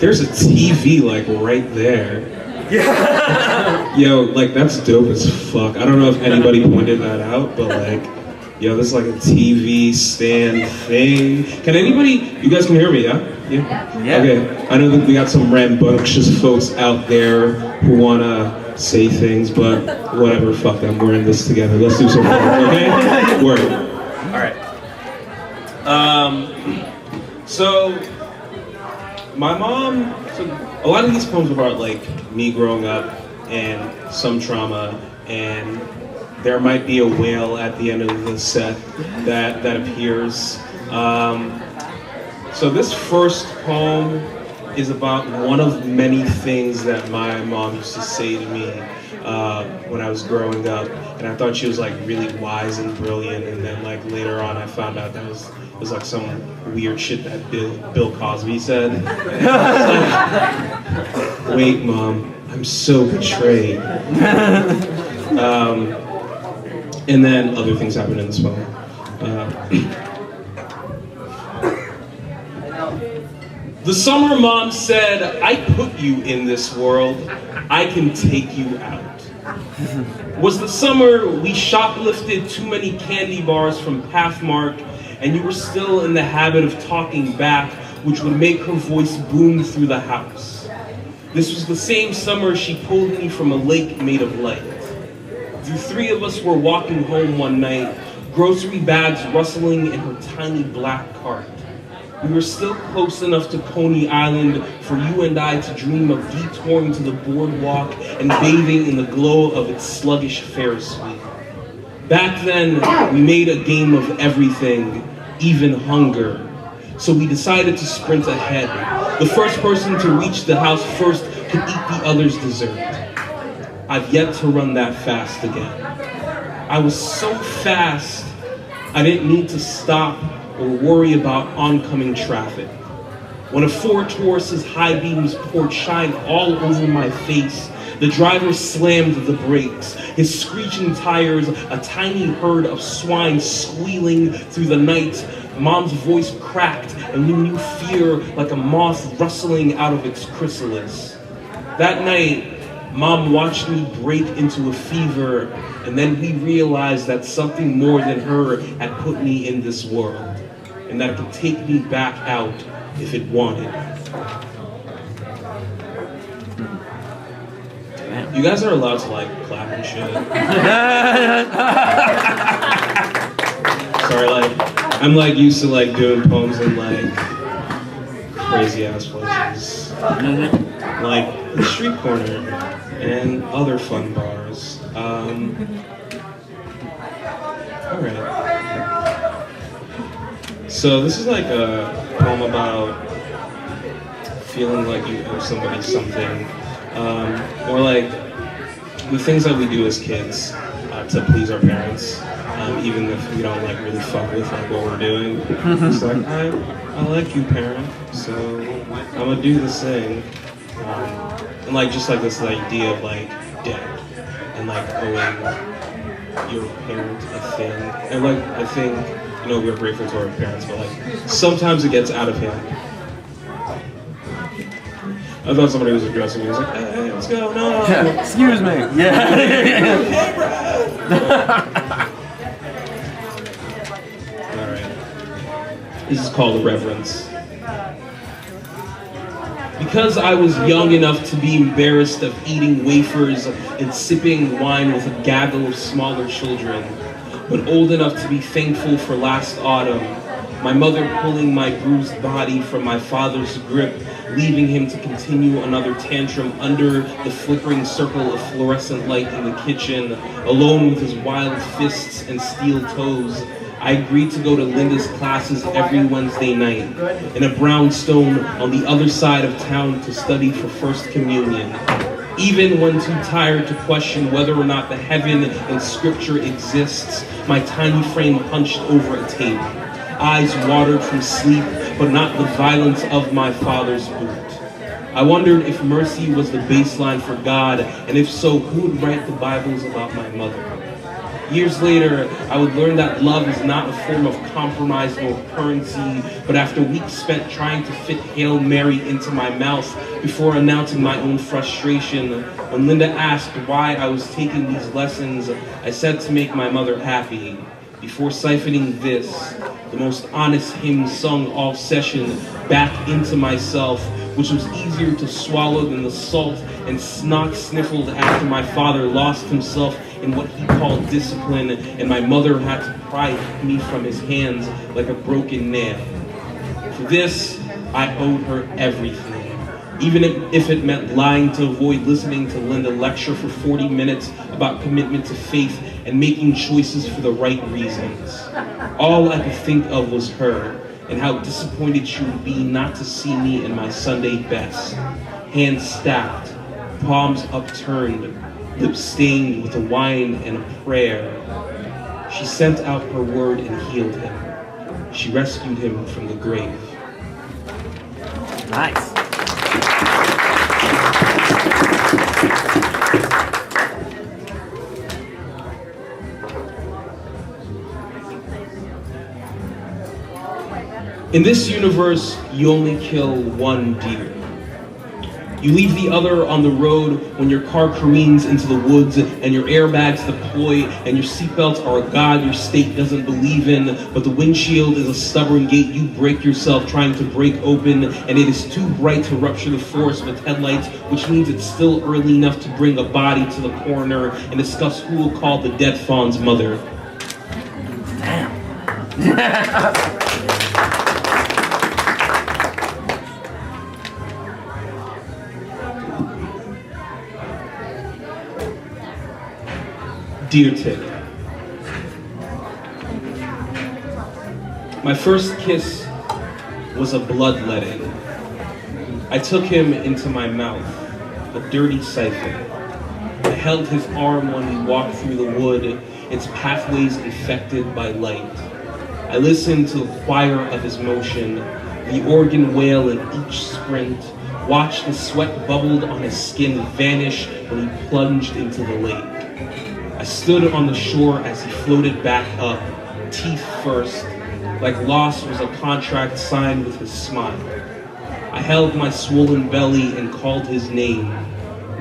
there's a TV like right there. Yeah. Yo, like that's dope as fuck. I don't know if anybody pointed that out, but like, yo, there's like a TV stand thing. Can anybody, you guys can hear me, yeah? Yeah. Okay, I know that we got some rambunctious folks out there who wanna say things, but whatever, fuck them, we're in this together. Let's do some work, okay? Word. All right. So my mom, so a lot of these poems are about like me growing up and some trauma, and there might be a whale at the end of the set that appears. So this first poem is about one of many things that my mom used to say to me when I was growing up, and I thought she was like really wise and brilliant, and then like later on I found out that was like some weird shit that Bill Cosby said. Wait, Mom, I'm so betrayed. And then other things happened in this poem. The summer Mom said, I put you in this world, I can take you out. Was the summer we shoplifted too many candy bars from Pathmark, and you were still in the habit of talking back, which would make her voice boom through the house. This was the same summer she pulled me from a lake made of light. The three of us were walking home one night, grocery bags rustling in her tiny black cart. We were still close enough to Coney Island for you and I to dream of detouring to the boardwalk and bathing in the glow of its sluggish Ferris wheel. Back then, we made a game of everything, even hunger. So we decided to sprint ahead. The first person to reach the house first could eat the other's dessert. I've yet to run that fast again. I was so fast, I didn't need to stop or worry about oncoming traffic. When a Ford Taurus's high beams poured shine all over my face, the driver slammed the brakes, his screeching tires, a tiny herd of swine squealing through the night. Mom's voice cracked, and we knew fear like a moth rustling out of its chrysalis. That night, Mom watched me break into a fever, and then we realized that something more than her had put me in this world, and that it could take me back out if it wanted. You guys are allowed to like clap and shit. Sorry, like I'm like used to like doing poems in like crazy ass places, like the street corner and other fun bars. All right. So this is like a poem about feeling like you owe somebody something, or like the things that we do as kids to please our parents, even if we don't like really fuck with like what we're doing. It's like I like you, parent, so I'm gonna do this thing, and like just like this idea of like debt and like owing your parent a thing, and like I think, you know, we're grateful to our parents, but like sometimes it gets out of hand. I thought somebody was addressing me. He was like, hey, what's going on? Yeah. Excuse me. Yeah. All right. This is called Reverence. Because I was young enough to be embarrassed of eating wafers and sipping wine with a gaggle of smaller children, but old enough to be thankful for last autumn, my mother pulling my bruised body from my father's grip, leaving him to continue another tantrum under the flickering circle of fluorescent light in the kitchen, alone with his wild fists and steel toes. I agreed to go to Linda's classes every Wednesday night, in a brownstone on the other side of town to study for First Communion. Even when too tired to question whether or not the heaven in scripture exists, my tiny frame hunched over a tape. Eyes watered from sleep, but not the violence of my father's boot. I wondered if mercy was the baseline for God, and if so, who would write the Bibles about my mother? Years later, I would learn that love is not a form of compromise or currency, but after weeks spent trying to fit Hail Mary into my mouth before announcing my own frustration, when Linda asked why I was taking these lessons, I said to make my mother happy. Before siphoning this, the most honest hymn sung all session, back into myself, which was easier to swallow than the salt and snot sniffled after my father lost himself in what he called discipline, and my mother had to pry me from his hands like a broken nail. For this, I owed her everything, even if it meant lying to avoid listening to Linda lecture for 40 minutes about commitment to faith and making choices for the right reasons. All I could think of was her, and how disappointed she would be not to see me in my Sunday best. Hands stacked, palms upturned, lips stained with a wine and a prayer. She sent out her word and healed him. She rescued him from the grave. Nice. In this universe, you only kill one deer. You leave the other on the road when your car careens into the woods and your airbags deploy and your seatbelts are a god your state doesn't believe in, but the windshield is a stubborn gate you break yourself trying to break open, and it is too bright to rupture the forest with headlights, which means it's still early enough to bring a body to the coroner and discuss who will call the dead fawn's mother. Damn. Dear Tick, my first kiss was a bloodletting. I took him into my mouth, a dirty siphon. I held his arm when we walked through the wood, its pathways infected by light. I listened to the choir of his motion, the organ wail in each sprint, watched the sweat bubbled on his skin vanish when he plunged into the lake. I stood on the shore as he floated back up, teeth first, like loss was a contract signed with his smile. I held my swollen belly and called his name,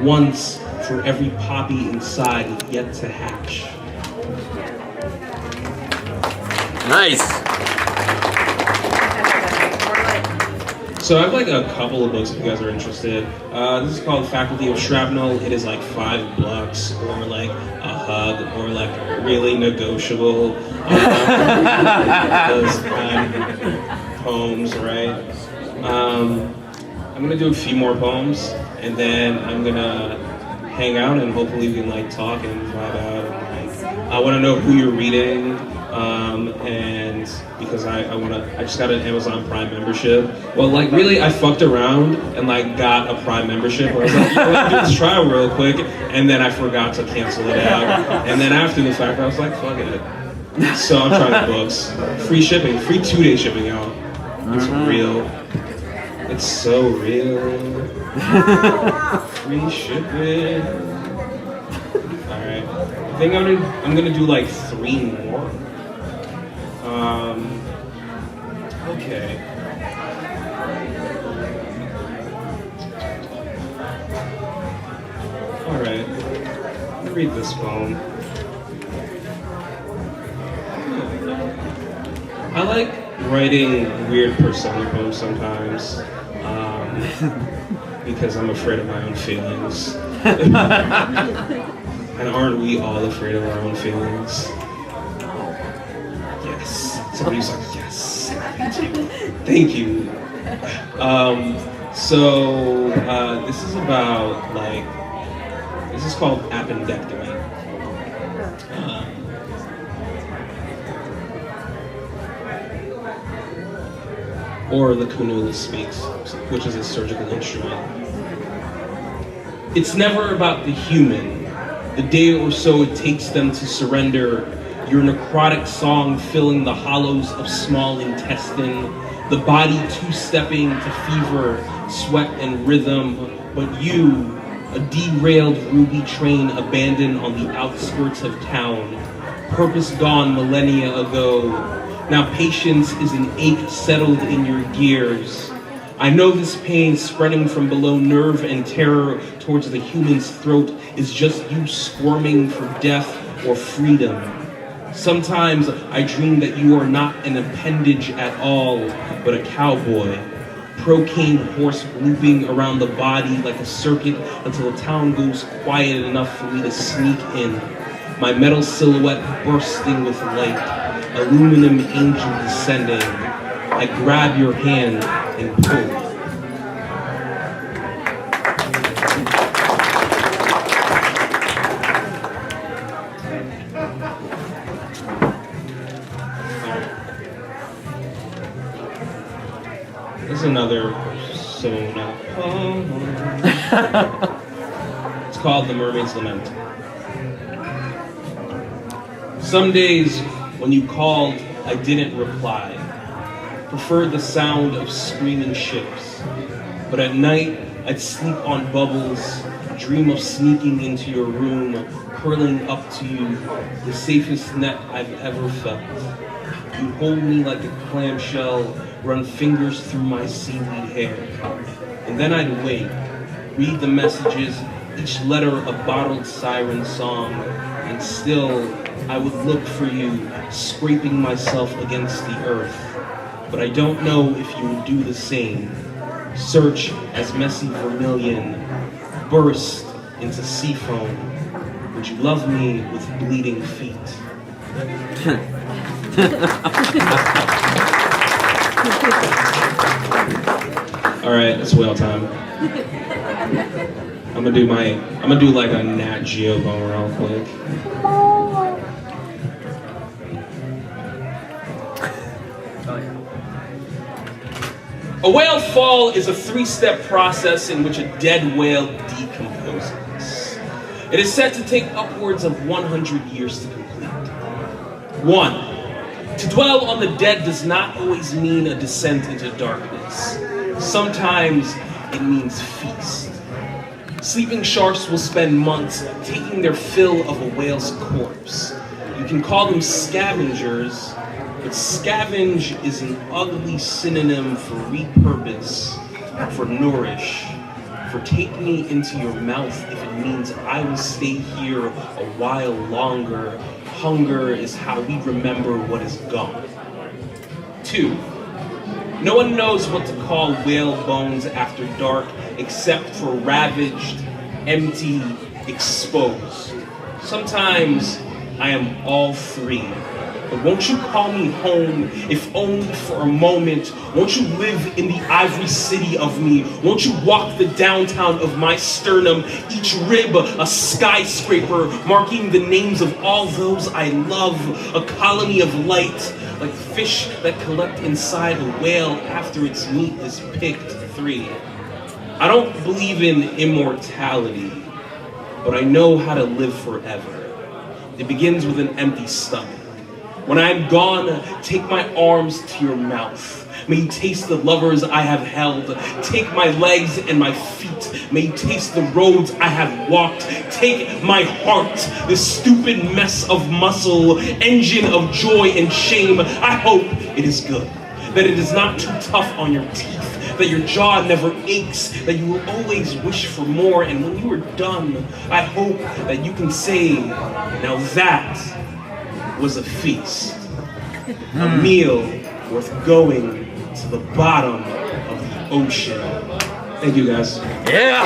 once for every poppy inside yet to hatch. Nice. So I have like a couple of books if you guys are interested. This is called Faculty of Shrapnel. It is like $5 or like a hug or like really negotiable. Those poems, right? I'm gonna do a few more poems and then I'm gonna hang out and hopefully we can like talk and vibe out. And, like, I want to know who you're reading. And because I just got an Amazon Prime membership. Well, like really, I fucked around and like got a Prime membership. Where I was like, you know what, do this trial real quick, and then I forgot to cancel it out. And then after the fact, I was like, fuck it. So I'm trying the books. Free shipping, free 2-day shipping, y'all. It's real. It's so real. Free shipping. All right. I think I'm gonna do like 3 more. Okay. All right. Let me read this poem. I like writing weird persona poems sometimes, because I'm afraid of my own feelings. And aren't we all afraid of our own feelings? Yes. Somebody's like, yes. Thank you. This is about like, this is called appendectomy. Or the cannula speaks, which is a surgical instrument. It's never about the human, the day or so it takes them to surrender, your necrotic song filling the hollows of small intestine, the body two-stepping to fever, sweat and rhythm, but you, a derailed ruby train abandoned on the outskirts of town, purpose gone millennia ago. Now patience is an ache settled in your gears. I know this pain spreading from below nerve and terror towards the human's throat is just you squirming for death or freedom. Sometimes I dream that you are not an appendage at all, but a cowboy. Pro-cane horse looping around the body like a circuit until the town goes quiet enough for me to sneak in. My metal silhouette bursting with light, aluminum angel descending. I grab your hand and pull. This is another Sona poem. It's called The Mermaid's Lament. Some days when you called, I didn't reply. Preferred the sound of screaming ships. But at night, I'd sleep on bubbles, dream of sneaking into your room, curling up to you, the safest net I've ever felt. You'd hold me like a clamshell, run fingers through my seaweed hair. And then I'd wait, read the messages, each letter a bottled siren song, and still I would look for you, scraping myself against the earth. But I don't know if you would do the same. Search as messy vermilion, burst into sea foam. Would you love me with bleeding feet? All right, it's whale time. I'm gonna do like a Nat Geo bone real quick. A whale fall is a 3-step process in which a dead whale decomposes. It is said to take upwards of 100 years to complete. 1. To dwell on the dead does not always mean a descent into darkness. Sometimes it means feast. Sleeping sharks will spend months taking their fill of a whale's corpse. You can call them scavengers, but scavenge is an ugly synonym for repurpose, for nourish, for take me into your mouth if it means I will stay here a while longer. Hunger is how we remember what is gone. 2. No one knows what to call whale bones after dark except for ravaged, empty, exposed. Sometimes I am all three. But won't you call me home, if only for a moment? Won't you live in the ivory city of me? Won't you walk the downtown of my sternum, each rib a skyscraper, marking the names of all those I love, a colony of light, like fish that collect inside a whale after its meat is picked. 3. I don't believe in immortality, but I know how to live forever. It begins with an empty stomach. When I am gone, take my arms to your mouth. May you taste the lovers I have held. Take my legs and my feet. May you taste the roads I have walked. Take my heart, this stupid mess of muscle, engine of joy and shame. I hope it is good, that it is not too tough on your teeth, that your jaw never aches, that you will always wish for more, and when you are done, I hope that you can say, now that was a feast, a meal worth going to the bottom of the ocean. Thank you, guys. Yeah.